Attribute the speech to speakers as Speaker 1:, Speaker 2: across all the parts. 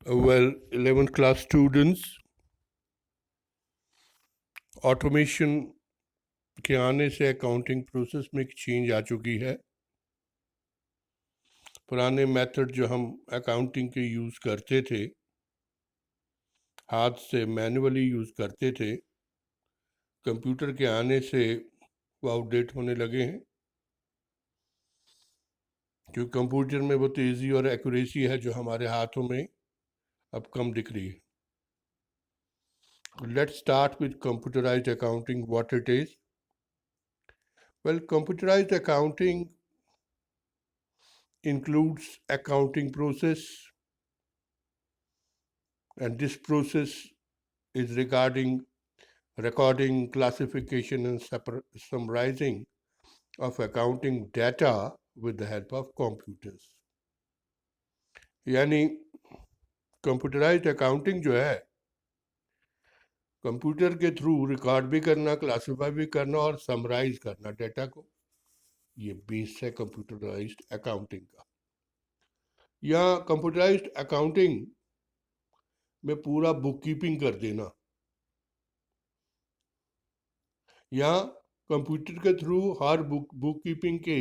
Speaker 1: Well, 11th class students, automation के आने से अकाउंटिंग प्रोसेस में एक चेंज आ चुकी है। पुराने मेथड जो हम अकाउंटिंग के यूज़ करते थे, हाथ से मैन्युअली यूज़ करते थे, कंप्यूटर के आने से वो आउटडेट होने लगे हैं, क्योंकि कंप्यूटर में वो तेज़ी और एक्यूरेसी है जो हमारे हाथों में अब कम दिख रही है। Let's start with computerised accounting, what it is. Well, computerised accounting includes accounting process, and this process is regarding recording, classification and summarizing of accounting data with the help of computers। यानी computerised accounting जो है, computer के through record भी करना, classify भी करना और summarise करना डेटा को, ये बेस है कंप्यूटराइज्ड अकाउंटिंग का। या कंप्यूटराइज्ड अकाउंटिंग में पूरा बुक कीपिंग कर देना, या कंप्यूटर के थ्रू हर बुक कीपिंग के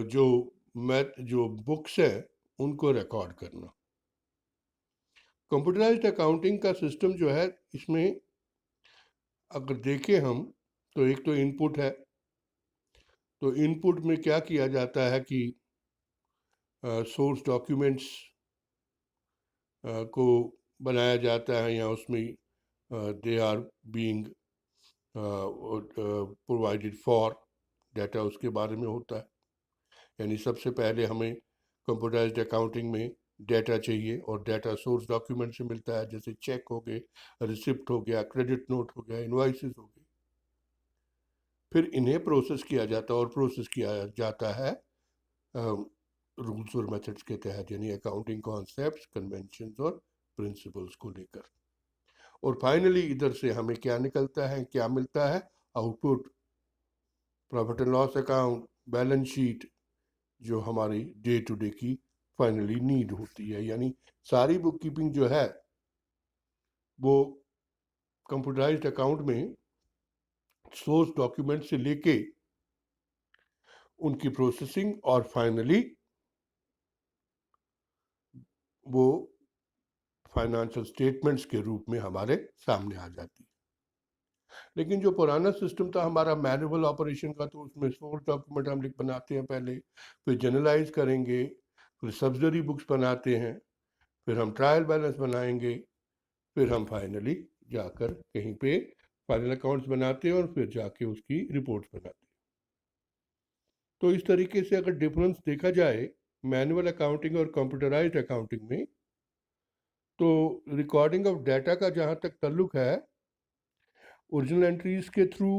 Speaker 1: जो बुक्स है उनको रिकॉर्ड करना। कंप्यूटराइज्ड अकाउंटिंग का सिस्टम जो है, इसमें अगर देखें हम तो एक तो इनपुट है। तो इनपुट में क्या किया जाता है कि सोर्स डॉक्यूमेंट्स को बनाया जाता है, या उसमें they are being provided for, data उसके बारे में होता है। यानी सबसे पहले हमें कंप्यूटराइज्ड अकाउंटिंग में डाटा चाहिए, और डाटा सोर्स डॉक्यूमेंट से मिलता है, जैसे चेक हो गए, रिसिप्ट हो गया, क्रेडिट नोट हो गया, इनवॉइसेस हो गए। फिर इन्हें प्रोसेस किया जाता है, और प्रोसेस किया जाता है रूल्स और मेथड्स के तहत, यानी अकाउंटिंग कॉन्सेप्ट्स, कन्वेंशंस और प्रिंसिपल्स को लेकर। और फाइनली इधर से हमें क्या निकलता है, क्या मिलता है? Output, profit and loss account, balance sheet, जो हमारी डे टू डे की फाइनली नीड होती है। यानी सारी बुक कीपिंग जो है वो कंप्यूटराइज्ड अकाउंट में सोर्स डॉक्यूमेंट से लेके उनकी प्रोसेसिंग और फाइनली वो फाइनेंशियल स्टेटमेंट्स के रूप में हमारे सामने आ जाती है। लेकिन जो पुराना सिस्टम था हमारा मैनुअल ऑपरेशन का, तो उसमें सोर्स डॉक्यूमेंट हम लिख बनाते हैं पहले, फिर जनरलाइज करेंगे, फिर सब्सिडरी बुक्स बनाते हैं, फिर हम ट्रायल बैलेंस बनाएंगे, फिर हम फाइनली जाकर कहीं पे फाइनल अकाउंट्स बनाते हैं, और फिर जाके उसकी रिपोर्ट्स बनाते हैं। तो इस तरीके से अगर डिफरेंस देखा जाए मैनुअल अकाउंटिंग और कंप्यूटराइज्ड अकाउंटिंग में, तो रिकॉर्डिंग ऑफ डाटा का जहाँ तक ताल्लुक है, ओरिजिनल एंट्रीज के थ्रू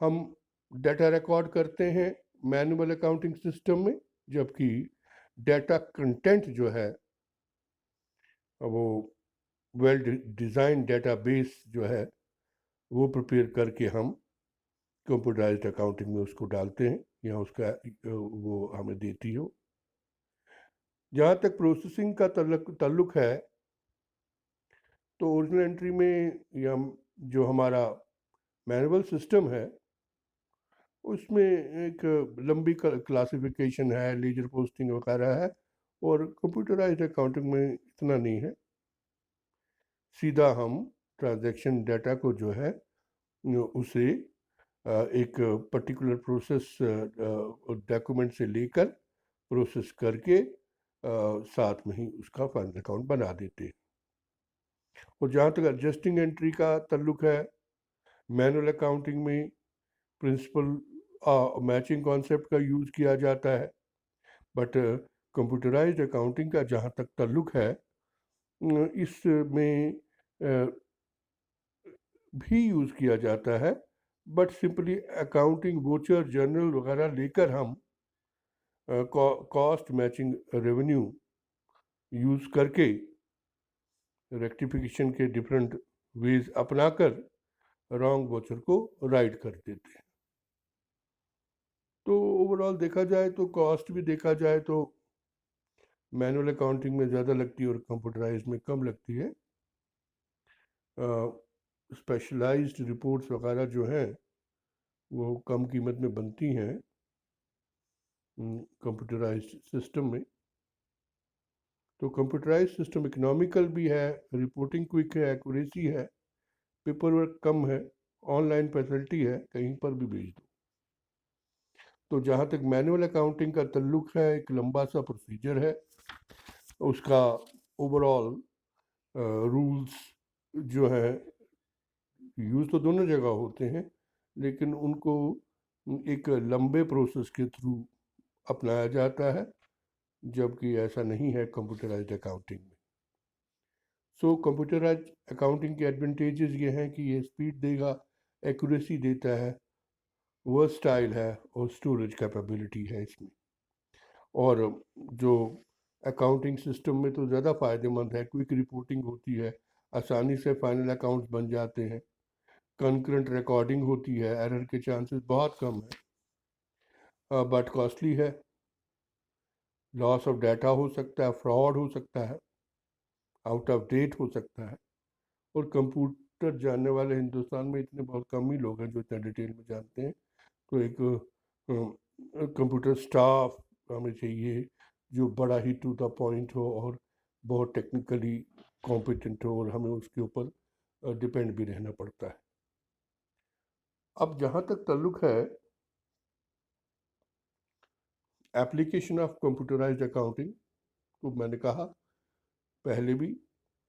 Speaker 1: हम डाटा रिकॉर्ड करते हैं मैनुअल अकाउंटिंग सिस्टम में, जबकि डाटा कंटेंट जो है वो वेल डिज़ाइन डेटाबेस जो है वो प्रिपेयर करके हम कंप्यूटराइज्ड अकाउंटिंग में उसको डालते हैं, या उसका वो हमें देती हो। जहाँ तक प्रोसेसिंग का ताल्लुक है, तो ओरिजिनल एंट्री में या जो हमारा मैनुअल सिस्टम है उसमें एक लंबी क्लासिफिकेशन है, लीजर पोस्टिंग वगैरह है, और कंप्यूटराइज्ड अकाउंटिंग में इतना नहीं है। सीधा हम ट्रांजैक्शन डाटा को जो है उसे एक पर्टिकुलर प्रोसेस डॉक्यूमेंट से लेकर प्रोसेस करके साथ में ही उसका फाइनल अकाउंट बना देते हैं। और जहाँ तक एडजस्टिंग एंट्री का ताल्लुक है, मैनुअल अकाउंटिंग में प्रिंसिपल मैचिंग कॉन्सेप्ट का यूज़ किया जाता है, बट कंप्यूटराइज्ड अकाउंटिंग का जहाँ तक ताल्लुक है, इसमें भी यूज़ किया जाता है, but simply accounting voucher journal वगैरह लेकर हम कॉस्ट मैचिंग रेवेन्यू यूज़ करके रेक्टिफिकेशन के डिफरेंट वेज अपनाकर रॉन्ग वोचर को राइट कर देते हैं। तो ओवरऑल देखा जाए तो कॉस्ट भी देखा जाए तो मैनुअल अकाउंटिंग में ज़्यादा लगती है और कंप्यूटराइज में कम लगती है। स्पेशलाइज्ड रिपोर्ट्स वगैरह जो हैं वो कम कीमत में बनती हैं कंप्यूटराइज्ड सिस्टम में। तो कंप्यूटराइज्ड सिस्टम इकोनॉमिकल भी है, रिपोर्टिंग क्विक है, एक्यूरेसी है, पेपर वर्क कम है, ऑनलाइन फैसिलिटी है, कहीं पर भी भेज दो। तो जहाँ तक मैनुअल अकाउंटिंग का ताल्लुक है, एक लंबा सा प्रोसीजर है, उसका ओवरऑल रूल्स जो है यूज़ तो दोनों जगह होते हैं, लेकिन उनको एक लंबे प्रोसेस के थ्रू अपनाया जाता है, जबकि ऐसा नहीं है कंप्यूटराइज्ड अकाउंटिंग में। सो कंप्यूटराइज्ड अकाउंटिंग के एडवांटेजेस ये हैं कि ये स्पीड देगा, एक्यूरेसी देता है, वर्सटाइल है और स्टोरेज कैपेबिलिटी है इसमें। और जो अकाउंटिंग सिस्टम में तो ज़्यादा फ़ायदेमंद है, क्विक रिपोर्टिंग होती है, आसानी से फाइनल अकाउंट्स बन जाते हैं, कंकरेंट रिकॉर्डिंग होती है, एरर के चांसेस बहुत कम है, बट कॉस्टली है, लॉस ऑफ डाटा हो सकता है, फ्रॉड हो सकता है, आउट ऑफ डेट हो सकता है, और कंप्यूटर जानने वाले हिंदुस्तान में इतने बहुत कम ही लोग हैं जो इतना डिटेल में जानते हैं। तो एक कंप्यूटर स्टाफ हमें चाहिए जो बड़ा ही टू द पॉइंट हो और बहुत टेक्निकली कॉम्पिटेंट हो, और हमें उसके ऊपर डिपेंड भी रहना पड़ता है। अब जहाँ तक ताल्लुक है एप्लीकेशन ऑफ कंप्यूटराइज्ड अकाउंटिंग, तो मैंने कहा पहले भी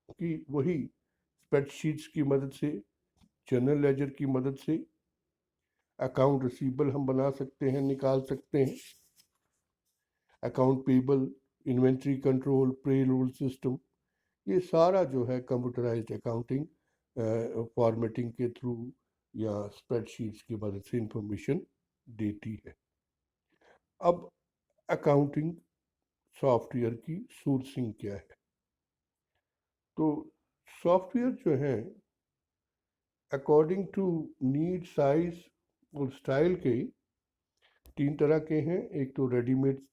Speaker 1: कि वही स्प्रेडशीट्स की मदद से, जनरल लेजर की मदद से अकाउंट रिसीवेबल हम बना सकते हैं, निकाल सकते हैं, account payable, inventory control, payroll system, ये सारा जो है कंप्यूटराइज्ड अकाउंटिंग फॉर्मेटिंग के थ्रू या स्प्रेडशीट्स की मदद से इंफॉर्मेशन देती है। अब अकाउंटिंग सॉफ्टवेयर की सोर्सिंग क्या है? तो सॉफ्टवेयर जो है अकॉर्डिंग टू नीड, साइज और स्टाइल के 3 तरह के हैं। एक तो रेडीमेड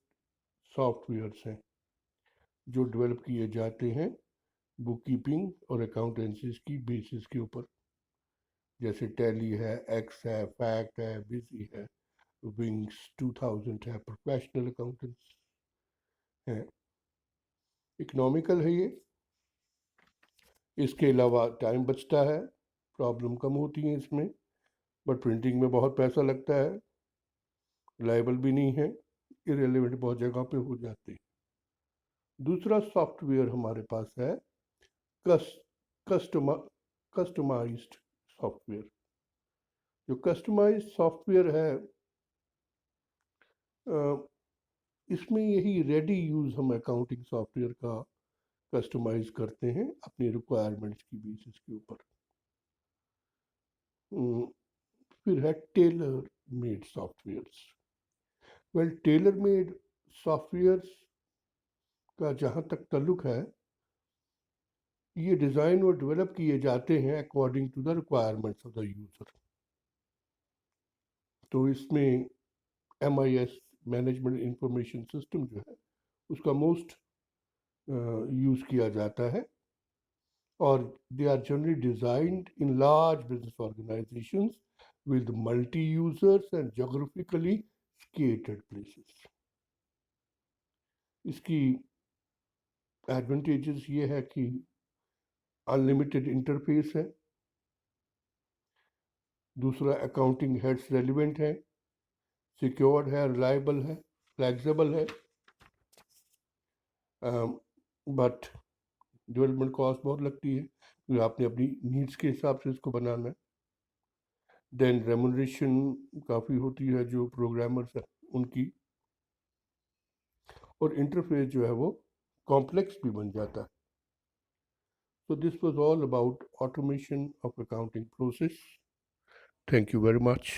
Speaker 1: सॉफ्टवेयर्स हैं जो डेवलप किए जाते हैं बुक कीपिंग और अकाउंटेंसी की बेसिस के ऊपर, जैसे टैली है, एक्स है, फैक्ट है, बिजी है, विंग्स 2000 है, प्रोफेशनल अकाउंटेंट्स हैं। इकोनॉमिकल है ये, इसके अलावा टाइम बचता है, प्रॉब्लम कम होती है इसमें, बट प्रिंटिंग में बहुत पैसा लगता है, रिलायबल भी नहीं है, इरेलीवेंट बहुत जगह पे हो जाते हैं। दूसरा सॉफ्टवेयर हमारे पास है कस्टमाइज्ड सॉफ्टवेयर। जो कस्टमाइज्ड सॉफ्टवेयर है इसमें यही रेडी यूज़ हम अकाउंटिंग सॉफ्टवेयर का कस्टमाइज करते हैं अपनी रिक्वायरमेंट्स की बेसिस के ऊपर। फिर है tailor made softwares. Well, tailor made softwares का जहाँ तक ताल्लुक है, ये डिज़ाइन और डेवलप किए जाते हैं according to the requirements of the user. तो इसमें MIS, मैनेजमेंट इंफॉर्मेशन सिस्टम जो है उसका मोस्ट यूज़ किया जाता है, और they are generally designed in large business organizations with multi-users and geographically scattered places. इसकी एडवांटेजेस ये है कि अनलिमिटेड इंटरफेस है, दूसरा अकाउंटिंग हेड्स रेलिवेंट है, सिक्योर्ड है, रिलायबल है, फ्लेक्सिबल है, बट डेवलपमेंट कॉस्ट बहुत लगती है क्योंकि आपने अपनी नीड्स के हिसाब से इसको बनाना है। देन रेमुनरेशन काफ़ी होती है जो प्रोग्रामर्स हैं उनकी, और इंटरफेस जो है वो कॉम्प्लेक्स भी बन जाता है। So this was all about automation of accounting process. Thank you very much.